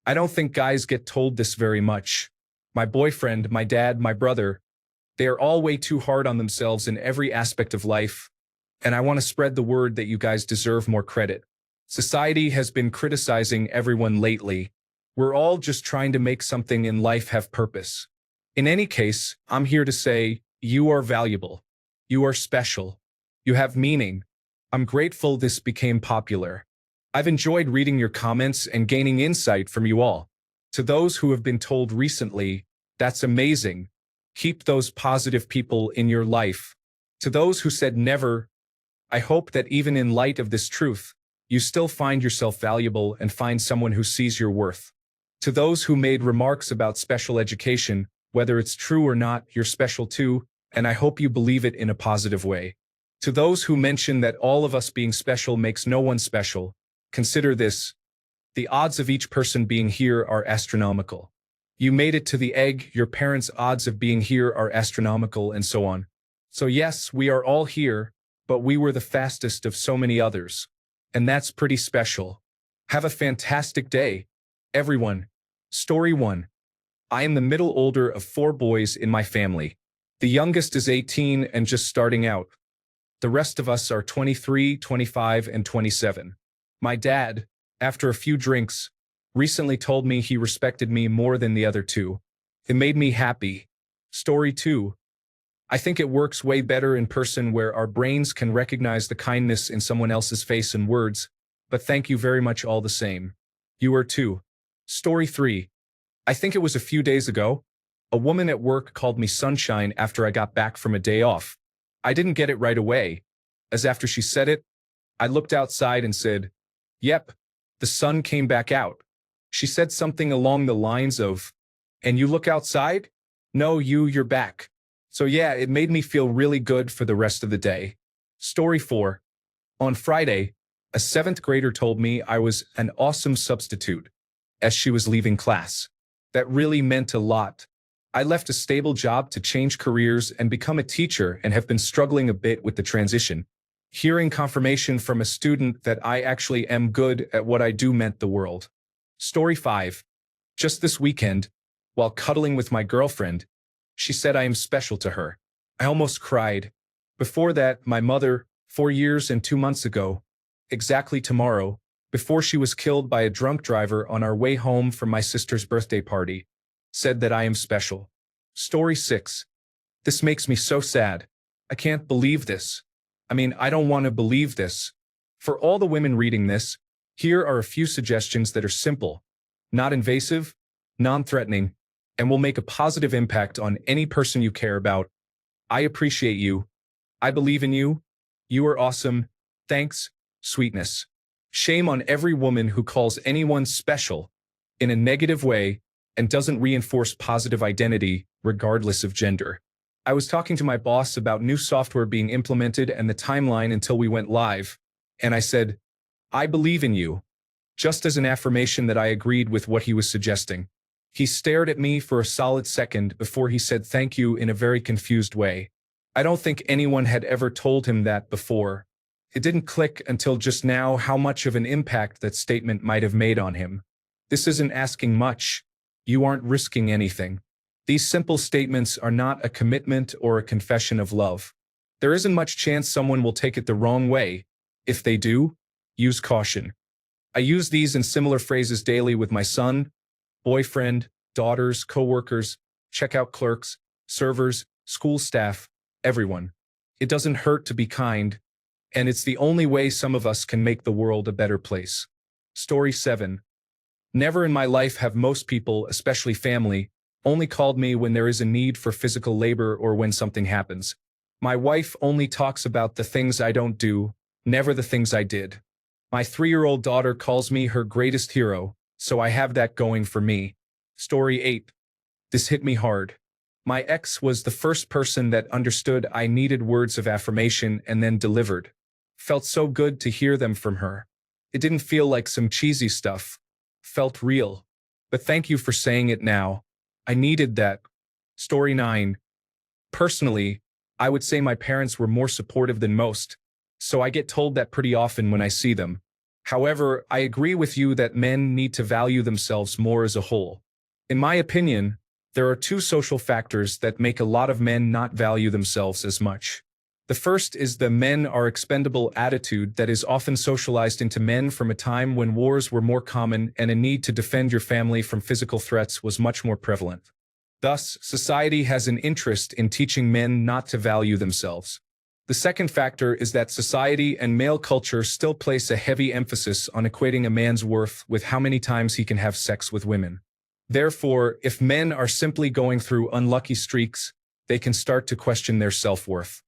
I don't think guys get told this very much. My boyfriend, my dad, my brother, they are all way too hard on themselves in every aspect of life, and I want to spread the word that you guys deserve more credit. Society has been criticizing everyone lately. We're all just trying to make something in life have purpose. In any case, I'm here to say, you are valuable. You are special. You have meaning. I'm grateful this became popular. I've enjoyed reading your comments and gaining insight from you all. To those who have been told recently, that's amazing. Keep those positive people in your life. To those who said never, I hope that even in light of this truth, you still find yourself valuable and find someone who sees your worth. To those who made remarks about special education, whether it's true or not, you're special too, and I hope you believe it in a positive way. To those who mention that all of us being special makes no one special, consider this. The odds of each person being here are astronomical. You made it to the egg, your parents' odds of being here are astronomical, and so on. So yes, we are all here, but we were the fastest of so many others. And that's pretty special. Have a fantastic day, everyone. Story 1. I am the middle older of 4 boys in my family. The youngest is 18 and just starting out. The rest of us are 23, 25, and 27. My dad, after a few drinks, recently told me he respected me more than the other 2. It made me happy. Story 2. I think it works way better in person where our brains can recognize the kindness in someone else's face and words, but thank you very much all the same. You are too. Story 3. I think it was a few days ago. A woman at work called me sunshine after I got back from a day off. I didn't get it right away, as after she said it, I looked outside and said, "Yep, the sun came back out." She said something along the lines of, "And you look outside? No, you're back." So yeah, it made me feel really good for the rest of the day. Story 4. On Friday, a 7th grader told me I was an awesome substitute as she was leaving class. That really meant a lot. I left a stable job to change careers and become a teacher and have been struggling a bit with the transition. Hearing confirmation from a student that I actually am good at what I do meant the world. Story 5. Just this weekend, while cuddling with my girlfriend, she said I am special to her. I almost cried. Before that, my mother, 4 years and 2 months ago, exactly tomorrow, before she was killed by a drunk driver on our way home from my sister's birthday party, said that I am special. Story 6. This makes me so sad. I can't believe this. I mean, I don't want to believe this. For all the women reading this, here are a few suggestions that are simple, not invasive, non-threatening, and will make a positive impact on any person you care about. I appreciate you. I believe in you. You are awesome. Thanks, sweetness. Shame on every woman who calls anyone special in a negative way and doesn't reinforce positive identity, regardless of gender. I was talking to my boss about new software being implemented and the timeline until we went live, and I said, "I believe in you," just as an affirmation that I agreed with what he was suggesting. He stared at me for a solid second before he said thank you in a very confused way. I don't think anyone had ever told him that before. It didn't click until just now how much of an impact that statement might have made on him. This isn't asking much. You aren't risking anything. These simple statements are not a commitment or a confession of love. There isn't much chance someone will take it the wrong way. If they do, use caution. I use these and similar phrases daily with my son, boyfriend, daughters, coworkers, checkout clerks, servers, school staff, everyone. It doesn't hurt to be kind, and it's the only way some of us can make the world a better place. Story 7. Never in my life have most people, especially family, only called me when there is a need for physical labor or when something happens. My wife only talks about the things I don't do, never the things I did. My 3-year-old daughter calls me her greatest hero, so I have that going for me. Story 8. This hit me hard. My ex was the first person that understood I needed words of affirmation and then delivered. Felt so good to hear them from her. It didn't feel like some cheesy stuff. Felt real. But thank you for saying it now. I needed that. Story 9. Personally, I would say my parents were more supportive than most, so I get told that pretty often when I see them. However, I agree with you that men need to value themselves more as a whole. In my opinion, there are two social factors that make a lot of men not value themselves as much. The first is the men are expendable attitude that is often socialized into men from a time when wars were more common and a need to defend your family from physical threats was much more prevalent. Thus, society has an interest in teaching men not to value themselves. The second factor is that society and male culture still place a heavy emphasis on equating a man's worth with how many times he can have sex with women. Therefore, if men are simply going through unlucky streaks, they can start to question their self-worth.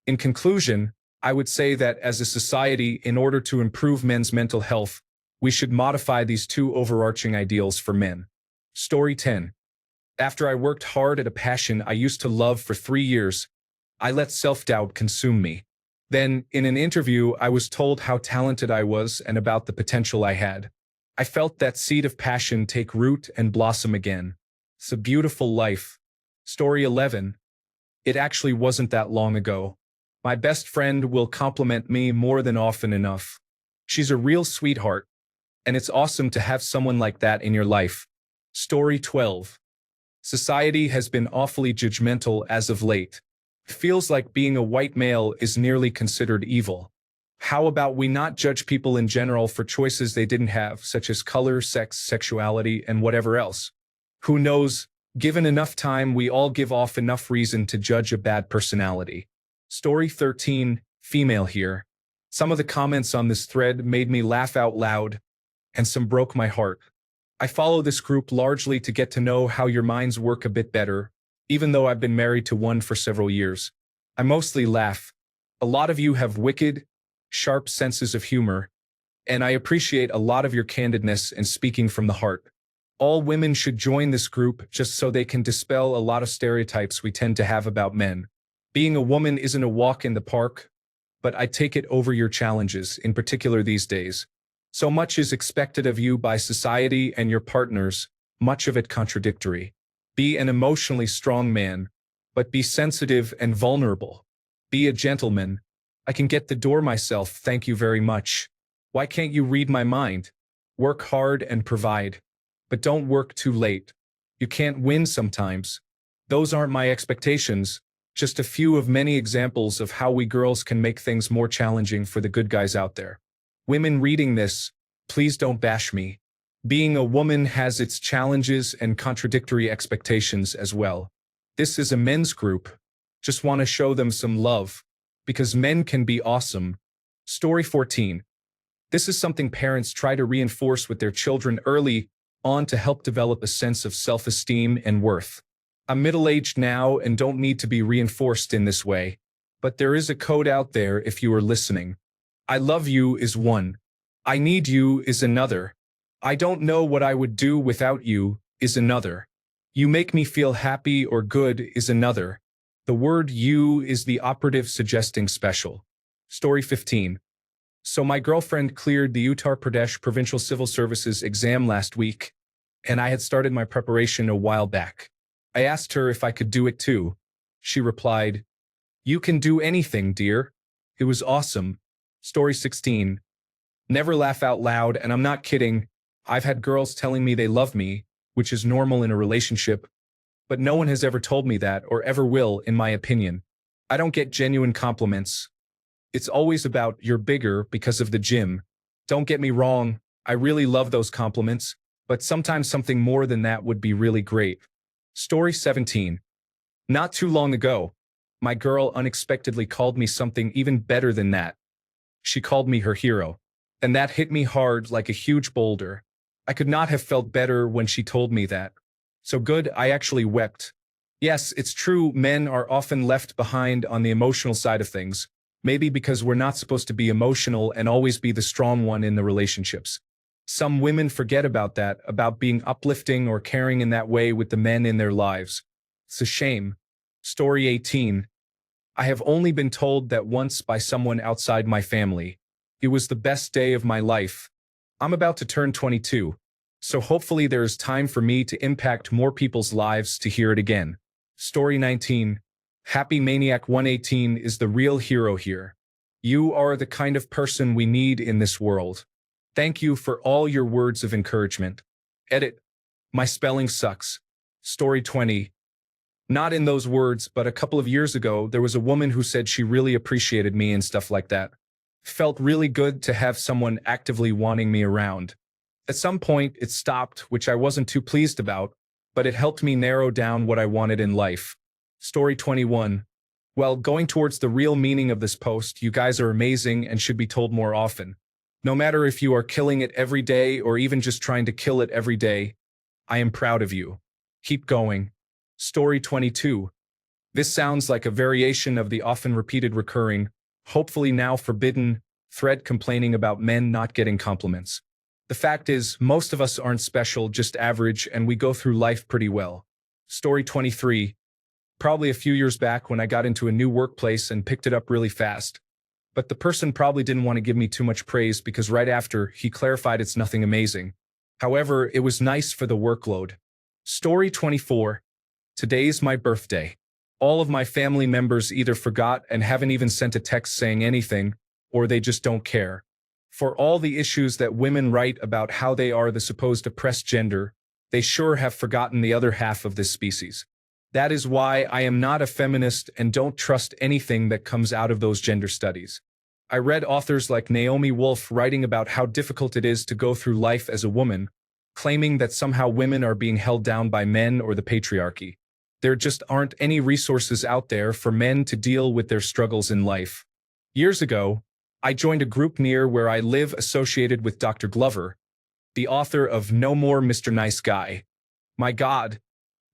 In conclusion, I would say that as a society, in order to improve men's mental health, we should modify these two overarching ideals for men. Story 10. After I worked hard at a passion I used to love for 3 years, I let self-doubt consume me. Then, in an interview, I was told how talented I was and about the potential I had. I felt that seed of passion take root and blossom again. It's a beautiful life. Story 11. It actually wasn't that long ago. My best friend will compliment me more than often enough. She's a real sweetheart, and it's awesome to have someone like that in your life. Story 12. Society has been awfully judgmental as of late. It feels like being a white male is nearly considered evil. How about we not judge people in general for choices they didn't have, such as color, sex, sexuality, and whatever else? Who knows, given enough time, we all give off enough reason to judge a bad personality. Story 13, female here. Some of the comments on this thread made me laugh out loud, and some broke my heart. I follow this group largely to get to know how your minds work a bit better, even though I've been married to one for several years. I mostly laugh. A lot of you have wicked, sharp senses of humor, and I appreciate a lot of your candidness and speaking from the heart. All women should join this group just so they can dispel a lot of stereotypes we tend to have about men. Being a woman isn't a walk in the park, but I take it over your challenges, in particular these days. So much is expected of you by society and your partners, much of it contradictory. Be an emotionally strong man, but be sensitive and vulnerable. Be a gentleman. I can get the door myself, thank you very much. Why can't you read my mind? Work hard and provide. But don't work too late. You can't win sometimes. Those aren't my expectations, just a few of many examples of how we girls can make things more challenging for the good guys out there. Women reading this, please don't bash me. Being a woman has its challenges and contradictory expectations as well. This is a men's group. Just want to show them some love, because men can be awesome. Story 14. This is something parents try to reinforce with their children early on to help develop a sense of self-esteem and worth. I'm middle-aged now and don't need to be reinforced in this way, but there is a code out there if you are listening. I love you is one. I need you is another. I don't know what I would do without you is another. You make me feel happy or good is another. The word you is the operative suggesting special. Story 15. So my girlfriend cleared the Uttar Pradesh Provincial Civil Services exam last week, and I had started my preparation a while back. I asked her if I could do it too. She replied, "You can do anything, dear." It was awesome. Story 16. Never laugh out loud, and I'm not kidding. I've had girls telling me they love me, which is normal in a relationship, but no one has ever told me that or ever will, in my opinion. I don't get genuine compliments. It's always about "you're bigger" because of the gym. Don't get me wrong, I really love those compliments, but sometimes something more than that would be really great. Story 17. Not too long ago, my girl unexpectedly called me something even better than that. She called me her hero, and that hit me hard like a huge boulder. I could not have felt better when she told me that. So good, I actually wept. Yes, it's true, men are often left behind on the emotional side of things, maybe because we're not supposed to be emotional and always be the strong one in the relationships. Some women forget about that, about being uplifting or caring in that way with the men in their lives. It's a shame. Story 18. I have only been told that once by someone outside my family. It was the best day of my life. I'm about to turn 22, so hopefully there is time for me to impact more people's lives to hear it again. Story 19. Happy Maniac 118 is the real hero here. You are the kind of person we need in this world. Thank you for all your words of encouragement. Edit. My spelling sucks. Story 20. Not in those words, but a couple of years ago, there was a woman who said she really appreciated me and stuff like that. Felt really good to have someone actively wanting me around. At some point, it stopped, which I wasn't too pleased about, but it helped me narrow down what I wanted in life. Story 21. Well, going towards the real meaning of this post, you guys are amazing and should be told more often. No matter if you are killing it every day or even just trying to kill it every day, I am proud of you. Keep going. Story 22. This sounds like a variation of the often repeated recurring, hopefully now forbidden, thread complaining about men not getting compliments. The fact is, most of us aren't special, just average, and we go through life pretty well. Story 23. Probably a few years back when I got into a new workplace and picked it up really fast. But the person probably didn't want to give me too much praise because right after, he clarified it's nothing amazing. However, it was nice for the workload. Story 24. Today's my birthday. All of my family members either forgot and haven't even sent a text saying anything, or they just don't care. For all the issues that women write about how they are the supposed oppressed gender, they sure have forgotten the other half of this species. That is why I am not a feminist and don't trust anything that comes out of those gender studies. I read authors like Naomi Wolf writing about how difficult it is to go through life as a woman, claiming that somehow women are being held down by men or the patriarchy. There just aren't any resources out there for men to deal with their struggles in life. Years ago, I joined a group near where I live associated with Dr. Glover, the author of No More Mr. Nice Guy. My God,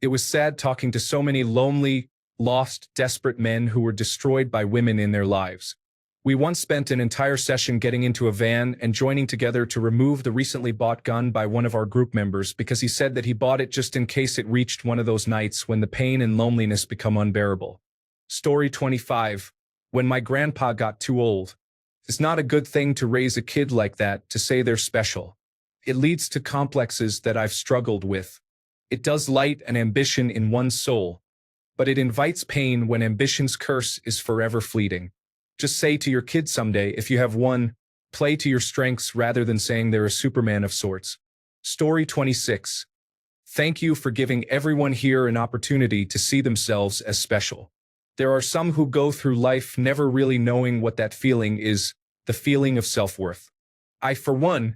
it was sad talking to so many lonely, lost, desperate men who were destroyed by women in their lives. We once spent an entire session getting into a van and joining together to remove the recently bought gun by one of our group members because he said that he bought it just in case it reached one of those nights when the pain and loneliness become unbearable. Story 25. When my grandpa got too old. It's not a good thing to raise a kid like that, to say they're special. It leads to complexes that I've struggled with. It does light an ambition in one's soul, but it invites pain when ambition's curse is forever fleeting. Just say to your kid someday, if you have one, play to your strengths rather than saying they're a Superman of sorts. Story 26. Thank you for giving everyone here an opportunity to see themselves as special. There are some who go through life never really knowing what that feeling is, the feeling of self-worth. I, for one,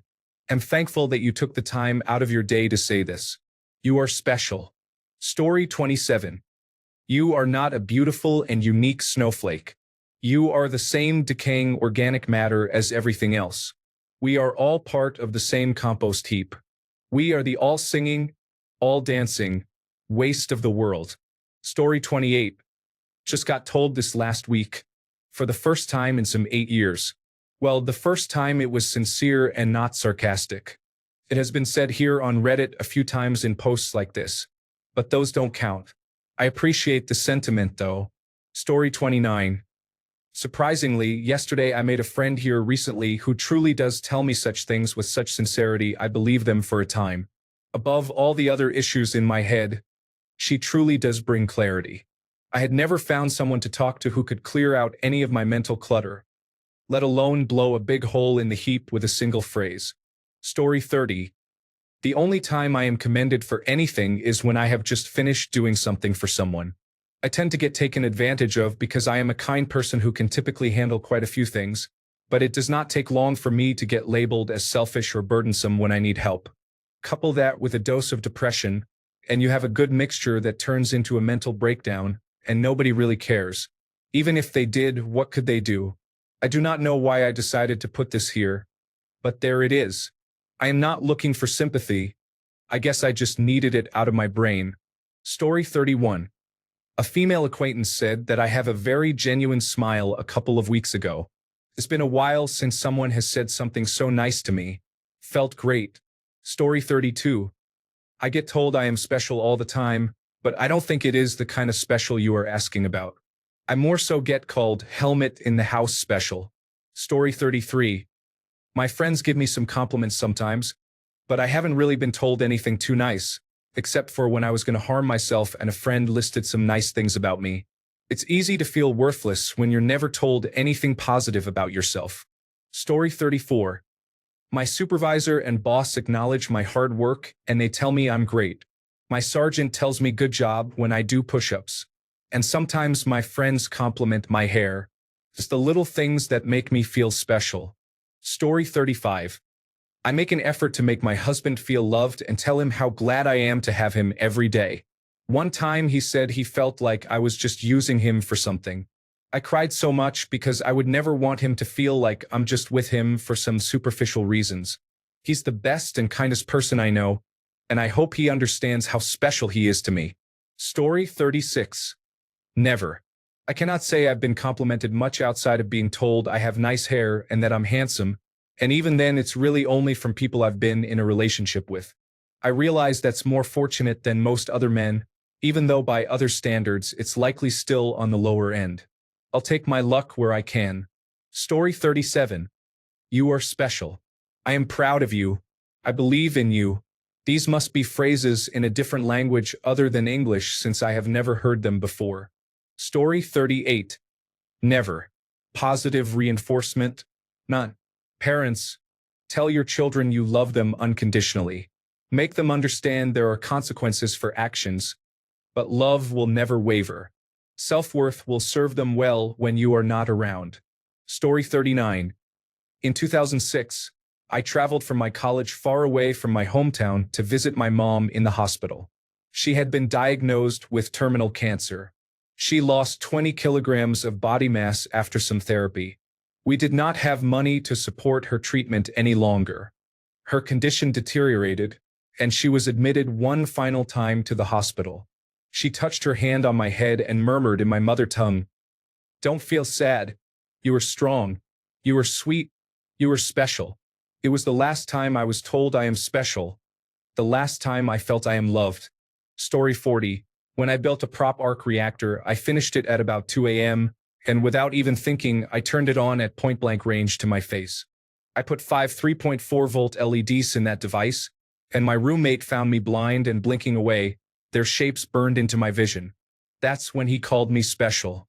am thankful that you took the time out of your day to say this. You are special. Story 27. You are not a beautiful and unique snowflake. You are the same decaying organic matter as everything else. We are all part of the same compost heap. We are the all-singing, all-dancing waste of the world. Story 28. Just got told this last week. For the first time in some 8 years. Well, the first time it was sincere and not sarcastic. It has been said here on Reddit a few times in posts like this. But those don't count. I appreciate the sentiment though. Story 29. Surprisingly, yesterday I made a friend here recently who truly does tell me such things with such sincerity I believe them for a time. Above all the other issues in my head, she truly does bring clarity. I had never found someone to talk to who could clear out any of my mental clutter, let alone blow a big hole in the heap with a single phrase. Story 30. The only time I am commended for anything is when I have just finished doing something for someone. I tend to get taken advantage of because I am a kind person who can typically handle quite a few things, but it does not take long for me to get labeled as selfish or burdensome when I need help. Couple that with a dose of depression, and you have a good mixture that turns into a mental breakdown, and nobody really cares. Even if they did, what could they do? I do not know why I decided to put this here, but there it is. I am not looking for sympathy. I guess I just needed it out of my brain. Story 31. A female acquaintance said that I have a very genuine smile a couple of weeks ago. It's been a while since someone has said something so nice to me. Felt great. Story 32. I get told I am special all the time, but I don't think it is the kind of special you are asking about. I more so get called helmet in the house special. Story 33. My friends give me some compliments sometimes, but I haven't really been told anything too nice, except for when I was going to harm myself and a friend listed some nice things about me. It's easy to feel worthless when you're never told anything positive about yourself. Story 34. My supervisor and boss acknowledge my hard work and they tell me I'm great. My sergeant tells me good job when I do push-ups. And sometimes my friends compliment my hair. It's the little things that make me feel special. Story 35. I make an effort to make my husband feel loved and tell him how glad I am to have him every day. One time he said he felt like I was just using him for something. I cried so much because I would never want him to feel like I'm just with him for some superficial reasons. He's the best and kindest person I know, and I hope he understands how special he is to me. Story 36. Never. I cannot say I've been complimented much outside of being told I have nice hair and that I'm handsome, and even then it's really only from people I've been in a relationship with. I realize that's more fortunate than most other men, even though by other standards it's likely still on the lower end. I'll take my luck where I can. Story 37. You are special. I am proud of you. I believe in you. These must be phrases in a different language other than English since I have never heard them before. Story 38. Never. Positive reinforcement? None. Parents, tell your children you love them unconditionally. Make them understand there are consequences for actions, but love will never waver. Self-worth will serve them well when you are not around. Story 39. In 2006, I traveled from my college far away from my hometown to visit my mom in the hospital. She had been diagnosed with terminal cancer. She lost 20 kilograms of body mass after some therapy. We did not have money to support her treatment any longer. Her condition deteriorated, and she was admitted one final time to the hospital. She touched her hand on my head and murmured in my mother tongue, "Don't feel sad. You are strong. You are sweet. You are special." It was the last time I was told I am special. The last time I felt I am loved. Story 40. When I built a prop arc reactor, I finished it at about 2 a.m., and without even thinking, I turned it on at point-blank range to my face. I put 5 3.4-volt LEDs in that device, and my roommate found me blind and blinking away. Their shapes burned into my vision. That's when he called me special.